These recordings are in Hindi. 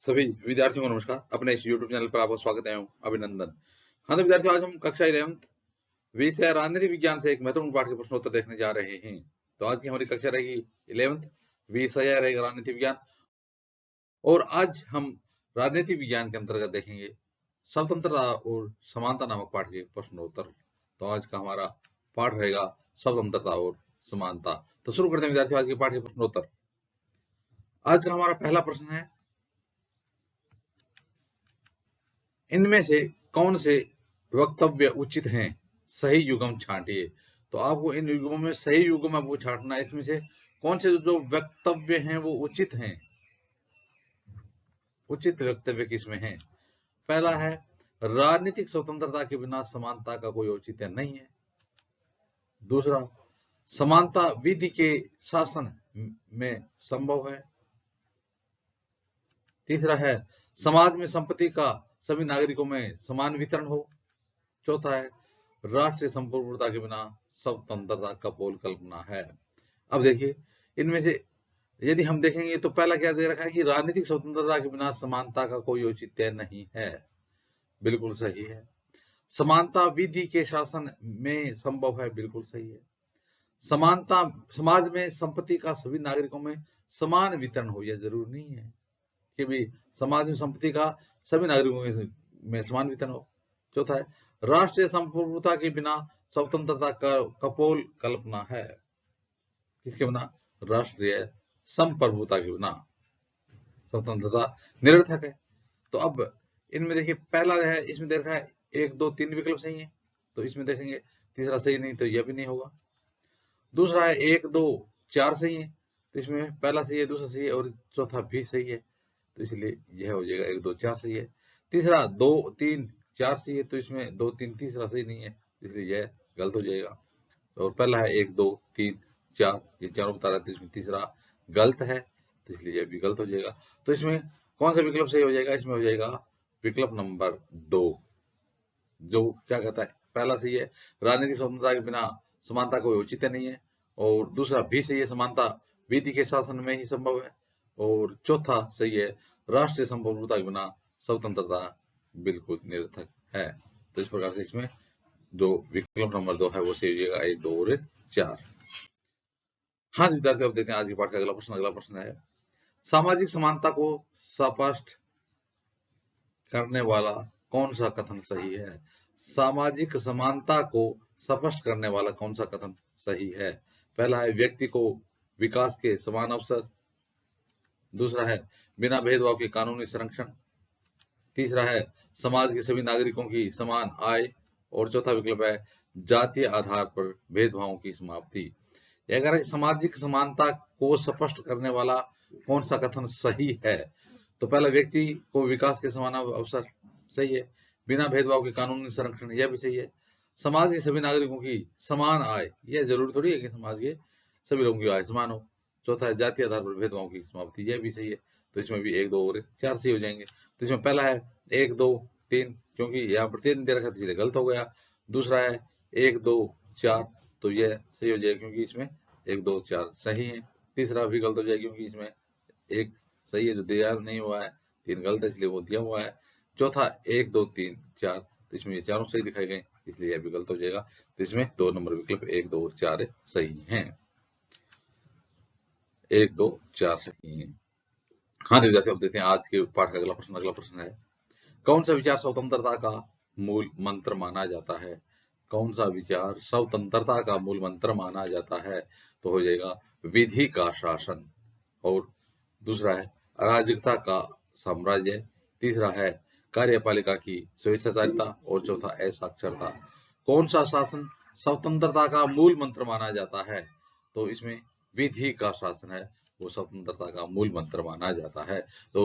सभी विद्यार्थियों को नमस्कार। अपने इस YouTube चैनल पर आपका स्वागत है एवं अभिनंदन। हाँ तो विद्यार्थियों, आज हम कक्षा 11th विषय राजनीति विज्ञान से एक महत्वपूर्ण पाठ के प्रश्नोत्तर देखने जा रहे हैं। तो आज की हमारी कक्षा रहेगी 11th, विषय रहेगा राजनीति विज्ञान। और आज हम राजनीति विज्ञान के अंतर्गत देखेंगे स्वतंत्रता और समानता नामक पाठ के प्रश्नोत्तर। तो आज का हमारा पाठ रहेगा स्वतंत्रता और समानता। तो शुरू करते हैं विद्यार्थियों आज के पाठ के प्रश्नोत्तर। आज का हमारा पहला प्रश्न है, इनमें से कौन से वक्तव्य उचित हैं? सही युग्म छांटिए। तो आपको इन युग्मों में सही युग्म आपको छांटना है। इसमें से कौन से जो वक्तव्य हैं वो उचित हैं? उचित वक्तव्य किसमें हैं? पहला है, राजनीतिक स्वतंत्रता के बिना समानता का कोई औचित्य नहीं है। दूसरा, समानता विधि के शासन में संभव है। तीसरा है, समाज में संपत्ति का सभी नागरिकों में समान वितरण हो। चौथा है, राष्ट्रीय संप्रभुता के बिना स्वतंत्रता का पोल कल्पना है। अब देखिए, इनमें से यदि हम देखेंगे तो पहला क्या दे रखा है कि राजनीतिक स्वतंत्रता के बिना समानता का कोई औचित्य नहीं है। बिल्कुल सही है। समानता विधि के शासन में संभव है। बिल्कुल सही है। समानता समाज में संपत्ति का सभी नागरिकों में समान वितरण हो, यह जरूरी नहीं है कि भी समाज में संपत्ति का सभी नागरिकों में समान वितरण हो। चौथा है, राष्ट्रीय संप्रभुता के बिना स्वतंत्रता का कपोल कल्पना है। किसके बिना? राष्ट्रीय संप्रभुता के बिना स्वतंत्रता निरर्थक है। तो अब इनमें देखिए, पहला है, इसमें दे रखा है 1, 2, 3 विकल्प सही है, तो इसमें देखेंगे तीसरा सही नहीं, तो यह भी नहीं होगा। दूसरा है 1, 2, 4 सही है, तो इसमें पहला सही है, दूसरा सही है और चौथा भी सही है, तो इसलिए यह हो जाएगा 1, 2, 4 सही है। तीसरा 2, 3, 4 सही है, तो इसमें 2, 3 तीसरा सही नहीं है, इसलिए यह गलत हो जाएगा। और पहला है 1, 2, 3, 4, ये चारों बता रहा है, तो इसमें तीसरा गलत है, तो इसलिए यह भी गलत हो जाएगा। तो इसमें कौन सा विकल्प सही हो जाएगा? इसमें हो जाएगा विकल्प नंबर 2, जो क्या कहता है, पहला सही है, राजनीतिक स्वतंत्रता के बिना समानता कोई औचित्य नहीं है। और दूसरा भी सही है, समानता विधि के शासन में ही संभव है। और चौथा सही है, राष्ट्रीय संप्रभुता के बिना स्वतंत्रता बिल्कुल निरर्थक है। तो इस प्रकार से इसमें जो विकल्प नंबर 2 है वो सही हो जाएगा, 1, 2 और 4। हाँ विद्यार्थी, अब देखते हैं आज के पाठ का अगला प्रश्न। अगला प्रश्न है, सामाजिक समानता को स्पष्ट करने वाला कौन सा कथन सही है? सामाजिक समानता को स्पष्ट करने वाला कौन सा कथन सही है? पहला है, व्यक्ति को विकास के समान अवसर। दूसरा है, बिना भेदभाव के कानूनी संरक्षण। तीसरा है, समाज के सभी नागरिकों की समान आय। और चौथा विकल्प है, जातीय आधार पर भेदभावों की समाप्ति। अगर सामाजिक समानता को स्पष्ट करने वाला कौन सा कथन सही है, तो पहला, व्यक्ति को विकास के समान अवसर सही है। बिना भेदभाव के कानूनी संरक्षण, यह भी सही है। समाज के सभी नागरिकों की समान आय, यह जरूरी थोड़ी है कि समाज के सभी लोगों की आय समान हो। चौथा है, जातीय आधार पर भेदभाव की समाप्ति, यह भी सही है। तो इसमें भी 1, 2 और 4 सही हो जाएंगे। तो इसमें पहला है 1, 2, 3, क्योंकि यहाँ पर 3 दे रखा था इसलिए गलत हो गया। दूसरा है 1, 2, 4, तो यह सही हो जाएगा क्योंकि इसमें 1, 2, 4 सही है। तीसरा भी गलत हो जाएगा क्योंकि इसमें 1 सही है जो दिया नहीं हुआ है, 3 गलत है इसलिए वो दिया हुआ है। चौथा 1, 2, 3, 4, तो इसमें ये चारों सही दिखाए गए इसलिए यह भी गलत हो जाएगा। तो इसमें 2 नंबर विकल्प 1, 2 और 4 सही हैं। 1, 2, 4 सही है। हाँ तो विद्यार्थी, अब देखते हैं आज के पाठ का अगला प्रश्न। अगला प्रश्न है, कौन सा विचार स्वतंत्रता का मूल मंत्र माना जाता है? कौन सा विचार स्वतंत्रता का मूल मंत्र माना जाता है? तो हो जाएगा विधि का शासन। और दूसरा है अराजकता का साम्राज्य। तीसरा है कार्यपालिका की स्वेच्छाचारिता। और चौथा असाक्षरता। कौन सा शासन स्वतंत्रता का मूल मंत्र माना जाता है? तो इसमें विधि का शासन है, वो स्वतंत्रता का मूल मंत्र माना जाता है। तो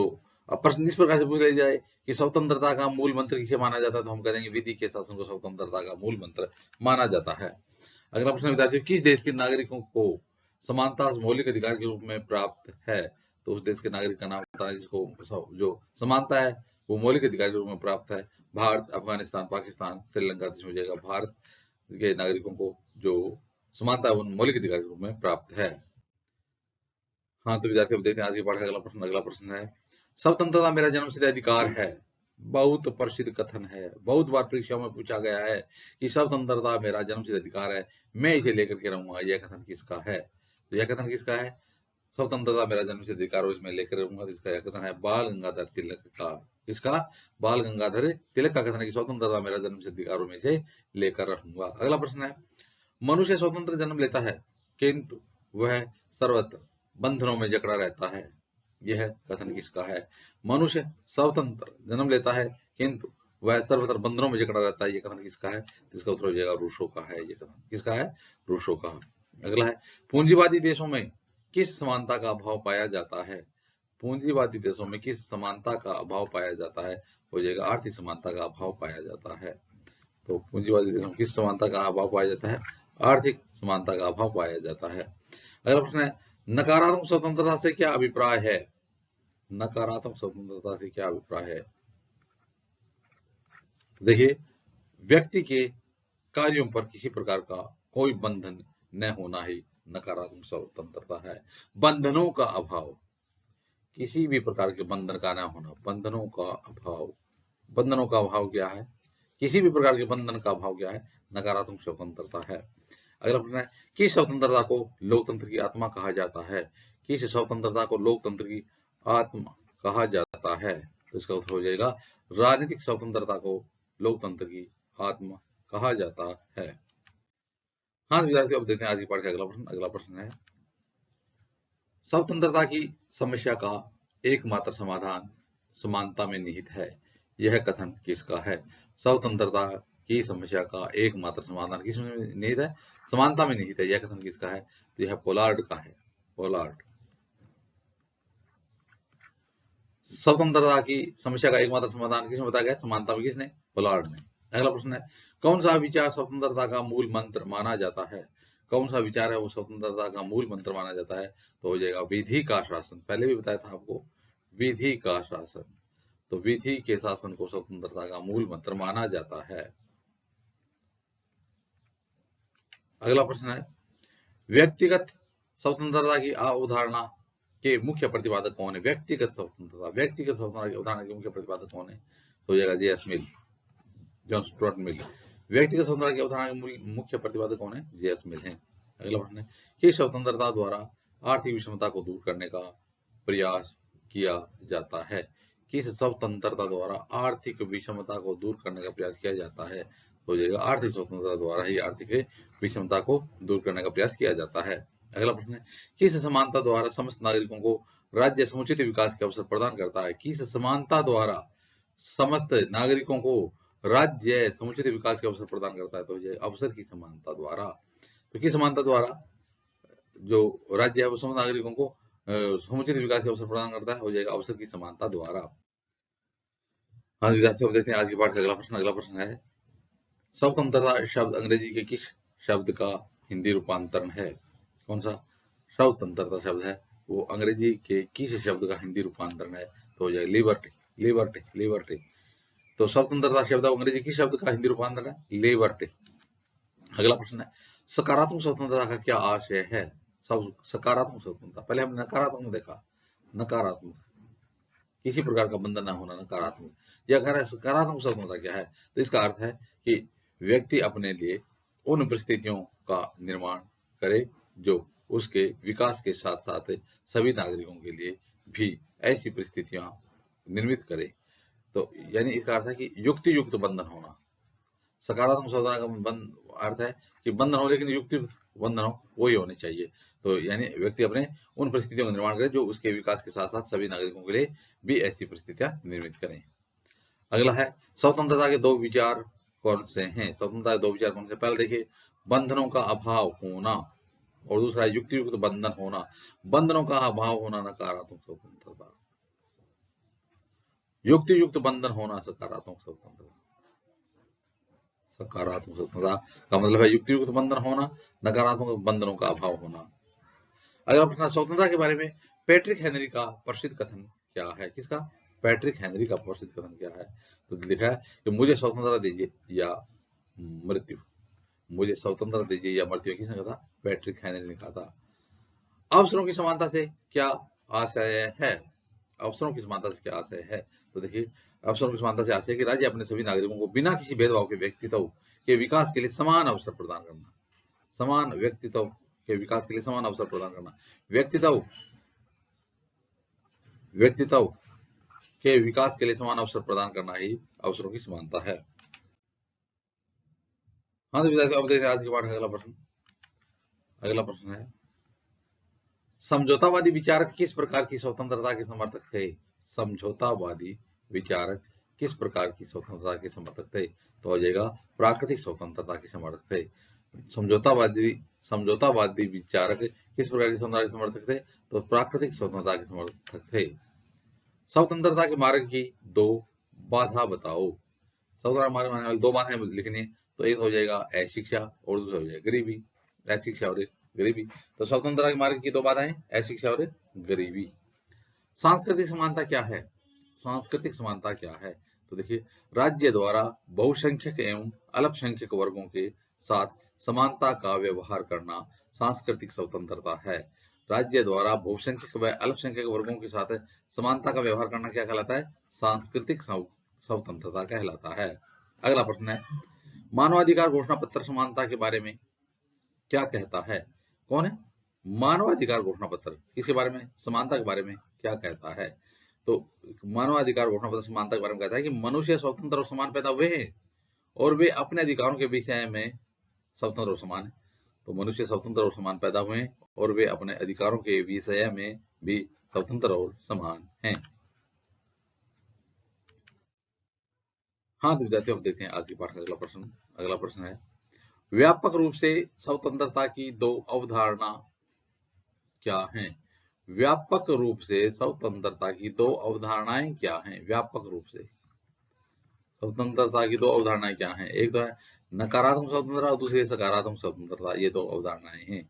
अब प्रश्न इस प्रकार से पूछ लिया जाए कि स्वतंत्रता का मूल मंत्र किसे माना जाता है, तो हम कह देंगे विधि के शासन को स्वतंत्रता का मूल मंत्र माना जाता है। अगला प्रश्न विद्यार्थियों, किस देश के नागरिकों को समानता मौलिक अधिकार के रूप में प्राप्त है? तो उस देश के नागरिक का नाम बताना जिसको जो समानता है वो मौलिक अधिकार के रूप में प्राप्त है। भारत, अफगानिस्तान, पाकिस्तान, श्रीलंका, तो इसमें हो जाएगा भारत के नागरिकों को जो समानता है वो मौलिक अधिकार के रूप में प्राप्त है। हाँ तो विद्यार्थी, अब देखते हैं आज के पाठ का अगला प्रश्न। अगला प्रश्न है, स्वतंत्रता मेरा जन्मसिद्ध अधिकार है, बहुत प्रसिद्ध कथन है, बहुत बार परीक्षाओं में पूछा गया है कि स्वतंत्रता मेरा जन्मसिद्ध अधिकार है, मैं इसे लेकर के रहूंगा। यह कथन किसका है? तो यह कथन किसका है? स्वतंत्रता मेरा जन्मसिद्ध अधिकार और इसमें लेकर रहूंगा, तो इसका यह कथन है बाल गंगाधर तिलक का। इसका बाल गंगाधर तिलक का कथन है कि स्वतंत्रता मेरा जन्मसिद्ध अधिकार में से लेकर रहूंगा। अगला प्रश्न है, मनुष्य स्वतंत्र जन्म लेता है किंतु वह सर्वत्र बंधनों में जकड़ा रहता है। यह कथन किसका है? मनुष्य स्वतंत्र जन्म लेता है किंतु वह सर्वत्र बंधनों में जकड़ा रहता है। यह कथन किसका है? तो इसका उत्तर हो जाएगा रूसो का है। यह कथन किसका है? रूसो का। अगला है, पूंजीवादी देशों में किस समानता का अभाव पाया जाता है? पूंजीवादी देशों में किस समानता का अभाव पाया जाता है? हो जाएगा आर्थिक समानता का अभाव पाया जाता है। तो पूंजीवादी देशों में किस समानता का अभाव पाया जाता है? आर्थिक समानता का अभाव पाया जाता है। अगला प्रश्न है, नकारात्मक स्वतंत्रता से क्या अभिप्राय है? नकारात्मक स्वतंत्रता से क्या अभिप्राय है? देखिए, व्यक्ति के कार्यों पर किसी प्रकार का कोई बंधन न होना ही नकारात्मक स्वतंत्रता है। बंधनों का अभाव, किसी भी प्रकार के बंधन का न होना, बंधनों का अभाव। बंधनों का अभाव क्या है? किसी भी प्रकार के बंधन का अभाव क्या है? नकारात्मक स्वतंत्रता है। अगला प्रश्न है, किस स्वतंत्रता को लोकतंत्र की आत्मा कहा जाता है? किस स्वतंत्रता को लोकतंत्र की आत्मा कहा जाता है? तो इसका उत्तर हो जाएगा राजनीतिक स्वतंत्रता को लोकतंत्र की आत्मा कहा जाता है। हाँ विद्यार्थियों, अब देखते हैं आज की पाठ का अगला प्रश्न। अगला प्रश्न है, स्वतंत्रता की समस्या का एकमात्र समाधान समानता में निहित है। यह कथन किसका है? स्वतंत्रता की समस्या का एकमात्र समाधान किस में निहित है? समानता में निहित है। यह कथन किसका है? तो यह पोलार्ड का है। पोलार्ड। स्वतंत्रता की समस्या का एकमात्र समाधान किसने बताया गया? समानता में। किसने? पोलार्ड ने। अगला प्रश्न है, कौन सा विचार स्वतंत्रता का मूल मंत्र माना जाता है? कौन सा विचार है वो स्वतंत्रता का मूल मंत्र माना जाता है? तो हो जाएगा विधि का शासन। पहले भी बताया था आपको, विधि का शासन। तो विधि के शासन को स्वतंत्रता का मूल मंत्र माना जाता है। अगला प्रश्न है, व्यक्तिगत स्वतंत्रता की अवधारणा के मुख्य प्रतिपादक कौन है? व्यक्तिगत स्वतंत्रता की अवधारणा के मुख्य प्रतिपादक कौन है? तो हो जाएगा जे.एस. मिल, जॉन स्टुअर्ट मिल। व्यक्तिगत स्वतंत्रता की अवधारणा के मुख्य प्रतिपादक कौन है? जे.एस. मिल है। अगला प्रश्न है, किस स्वतंत्रता द्वारा आर्थिक विषमता को दूर करने का प्रयास किया जाता है? किस स्वतंत्रता द्वारा आर्थिक विषमता को दूर करने का प्रयास किया जाता है? हो जाएगा आर्थिक स्वतंत्रता द्वारा ही आर्थिक विषमता को दूर करने का प्रयास किया जाता है। अगला प्रश्न है, किस समानता द्वारा समस्त नागरिकों को राज्य समुचित विकास के अवसर प्रदान करता है? किस समानता द्वारा समस्त नागरिकों को राज्य समुचित विकास के अवसर प्रदान करता है? तो ये अवसर की समानता द्वारा। तो किस समानता द्वारा जो राज्य है वो समस्त नागरिकों को समुचित विकास के अवसर प्रदान करता है? हो जाएगा अवसर की समानता द्वारा। हाँ विद्यार्थियों, अब देखते हैं आज की पाठ का अगला प्रश्न। अगला प्रश्न है, स्वतंत्रता शब्द अंग्रेजी के किस शब्द का हिंदी रूपांतरण है? कौन सा स्वतंत्रता शब्द है वो अंग्रेजी के किस शब्द का हिंदी रूपांतरण है? तो हो जाएगा लिबर्टी। Liberty, liberty. तो स्वतंत्रता शब्द अंग्रेजी किस शब्द का हिंदी रूपांतरण है? लिबर्टी। अगला प्रश्न है, सकारात्मक स्वतंत्रता का क्या आशय है? सब सकारात्मक स्वतंत्रता, पहले हमने नकारात्मक देखा। नकारात्मक, किसी प्रकार का बंधन न होना, नकारात्मक। या सकारात्मक स्वतंत्रता क्या है? तो इसका अर्थ है कि व्यक्ति अपने लिए उन परिस्थितियों का निर्माण करे जो उसके विकास के साथ साथ सभी नागरिकों के लिए भी ऐसी परिस्थितियां निर्मित करे। तो यानी इसका अर्थ है कि युक्ति युक्त बंधन होना। सकारात्मक स्वतंत्रता का अर्थ है कि बंधन हो लेकिन युक्ति युक्त बंधन हो, वही होने चाहिए। तो यानी व्यक्ति अपने उन परिस्थितियों का निर्माण करे जो उसके विकास के साथ साथ सभी नागरिकों के लिए भी ऐसी परिस्थितियां निर्मित करें। अगला है, स्वतंत्रता के दो विचार कौन से हैं? स्वतंत्रता के दो विचार कौन से? पहले देखिए, बंधनों का अभाव होना, और दूसरा है युक्ति युक्त बंधन होना। बंधनों का अभाव होना नकारात्मक स्वतंत्रता, युक्ति युक्त बंधन होना सकारात्मक स्वतंत्रता। सकारात्मक स्वतंत्रता का मतलब है युक्ति युक्त बंधन होना, नकारात्मक बंधनों का अभाव होना। अगला प्रश्न, स्वतंत्रता के बारे में पैट्रिक हेनरी का प्रसिद्ध कथन क्या है? किसका? पैट्रिक हेनरी का प्रसिद्ध कथन क्या है? तो लिखा है कि मुझे स्वतंत्रता दीजिए या मृत्यु। मुझे स्वतंत्रता दीजिए या मृत्यु। किसने कहा था? पैट्रिक हेनरी ने कहा था। अवसरों की समानता से क्या आशय है? अवसरों की समानता से क्या आशय है? तो देखिए, अवसरों की समानता से आशय है कि राज्य अपने सभी नागरिकों को बिना किसी भेदभाव के व्यक्तित्व के विकास के लिए समान अवसर प्रदान करना, समान व्यक्तित्व के विकास के लिए समान अवसर प्रदान करना, व्यक्तित्व व्यक्तित्व के विकास के लिए समान अवसर प्रदान करना ही अवसरों की समानता है। हाँ तो विद्यार्थियों, अब देखते हैं आज के पाठ का अगला प्रश्न। अगला प्रश्न है, समझौतावादी विचारक किस प्रकार की स्वतंत्रता के समर्थक थे? समझौतावादी विचारक किस प्रकार की स्वतंत्रता के समर्थक थे? तो हो जाएगा प्राकृतिक स्वतंत्रता के समर्थक थे। समझौतावादी विचारक किस प्रकार की स्वतंत्रता के समर्थक थे? तो प्राकृतिक स्वतंत्रता के समर्थक थे। स्वतंत्रता के मार्ग की दो बाधा बताओ। स्वतंत्रता के मार्ग में दो बाधाएं लिखनी है, तो एक हो जाएगा अशिक्षा और दूसरा हो जाएगा गरीबी। अशिक्षा और गरीबी। तो स्वतंत्रता के मार्ग की दो बाधाएं अशिक्षा और गरीबी। सांस्कृतिक समानता क्या है? सांस्कृतिक समानता क्या है? तो देखिए, राज्य द्वारा बहुसंख्यक एवं अल्पसंख्यक वर्गों के साथ समानता का व्यवहार करना सांस्कृतिक स्वतंत्रता है। राज्य द्वारा बहुसंख्यक व अल्पसंख्यक वर्गों के साथ समानता का व्यवहार करना क्या कहलाता है? सांस्कृतिक स्वतंत्रता कहलाता है। अगला प्रश्न है, मानवाधिकार घोषणा पत्र समानता के बारे में क्या कहता है? कौन है? मानवाधिकार घोषणा पत्र किसके बारे में? समानता के बारे में क्या कहता है? तो मानवाधिकार घोषणा पत्र समानता के बारे में कहता है कि मनुष्य स्वतंत्र और समान पैदा हुए हैं और वे अपने अधिकारों के विषय में स्वतंत्र और समान है। तो मनुष्य स्वतंत्र और समान पैदा हुए हैं और वे अपने अधिकारों के विषय में भी स्वतंत्र और समान हैं। हाँ तो विद्यार्थियों, अब देखते हैं आज के पाठ का अगला प्रश्न। अगला प्रश्न है, व्यापक रूप से स्वतंत्रता की दो अवधारणा क्या हैं? व्यापक रूप से स्वतंत्रता की दो अवधारणाएं क्या हैं? व्यापक रूप से स्वतंत्रता की दो अवधारणाएं क्या हैं? एक तो है नकारात्मक स्वतंत्रता और दूसरी सकारात्मक स्वतंत्रता। ये दो अवधारणाएं हैं,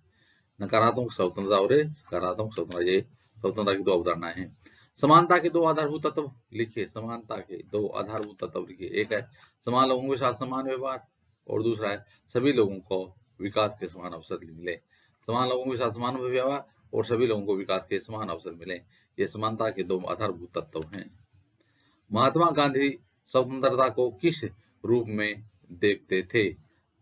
नकारात्मक स्वतंत्रता और सकारात्मक स्वतंत्रता। ये स्वतंत्रता की दो अवधारणाएं हैं। समानता के दो आधारभूत तत्व लिखिए। समानता के दो आधारभूत तत्व लिखिए। एक है समान लोगों के साथ समान व्यवहार और दूसरा है सभी लोगों को विकास के समान अवसर मिले। समान लोगों के साथ समान व्यवहार और सभी लोगों को विकास के समान अवसर मिले, ये समानता के दो आधारभूत तत्व हैं। महात्मा गांधी स्वतंत्रता को किस रूप में देखते थे?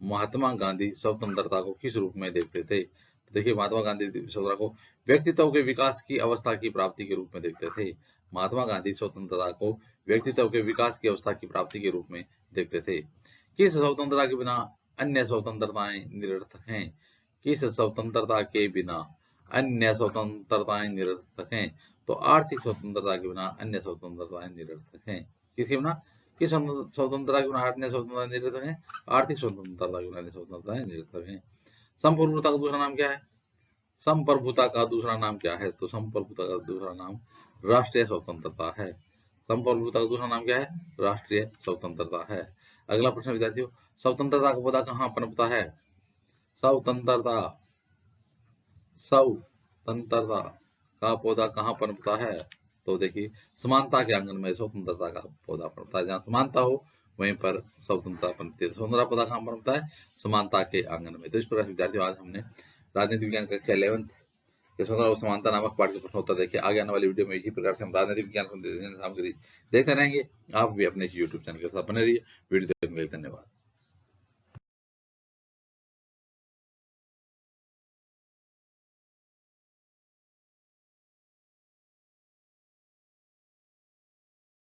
महात्मा गांधी स्वतंत्रता को किस रूप में देखते थे? तो देखिए, महात्मा गांधी स्वतंत्रता को व्यक्तित्व के विकास की अवस्था की प्राप्ति के रूप में देखते थे। महात्मा गांधी स्वतंत्रता को व्यक्तित्व के विकास की अवस्था की प्राप्ति के रूप में देखते थे। किस स्वतंत्रता के बिना अन्य स्वतंत्रताएं निरर्थक हैं? किस स्वतंत्रता के बिना अन्य स्वतंत्रताएं निरर्थक हैं? तो आर्थिक स्वतंत्रता के बिना अन्य स्वतंत्रताएं निरर्थक हैं। किसके बिना? किस स्वतंत्रता के बिना अन्य स्वतंत्रता निरर्थक हैं? आर्थिक स्वतंत्रता के बिना अन्य स्वतंत्रताएं निरर्थक हैं। संप्रभुता का दूसरा नाम क्या है? संप्रभुता का दूसरा नाम क्या है? तो संप्रभुता का दूसरा नाम राष्ट्रीय स्वतंत्रता है। संप्रभुता का दूसरा नाम क्या है? राष्ट्रीय स्वतंत्रता है। अगला प्रश्न विद्यार्थियों, स्वतंत्रता का पौधा कहाँ पनपता है? स्वतंत्रता का पौधा कहाँ पनपता है? तो देखिए, समानता के आंगन में स्वतंत्रता का पौधा पनपता है। जहाँ समानता हो वहीं पर स्वतंत्रता पनपती है। स्वतंत्रता पौधा कहाँ पनपता है? समानता के आंगन में। तो इस प्रकार विद्यार्थियों, आज हमने राजनीति विज्ञान कक्षा 11 के स्वतंत्रता और समानता नामक पाठ के प्रश्न उत्तर देखिए। आगे आने वाली वीडियो में इसी प्रकार से हम राजनीतिक विज्ञान सामग्री देखते रहेंगे। आप भी अपने YouTube चैनल के साथ बने रहिए। वीडियो देखने के लिए धन्यवाद।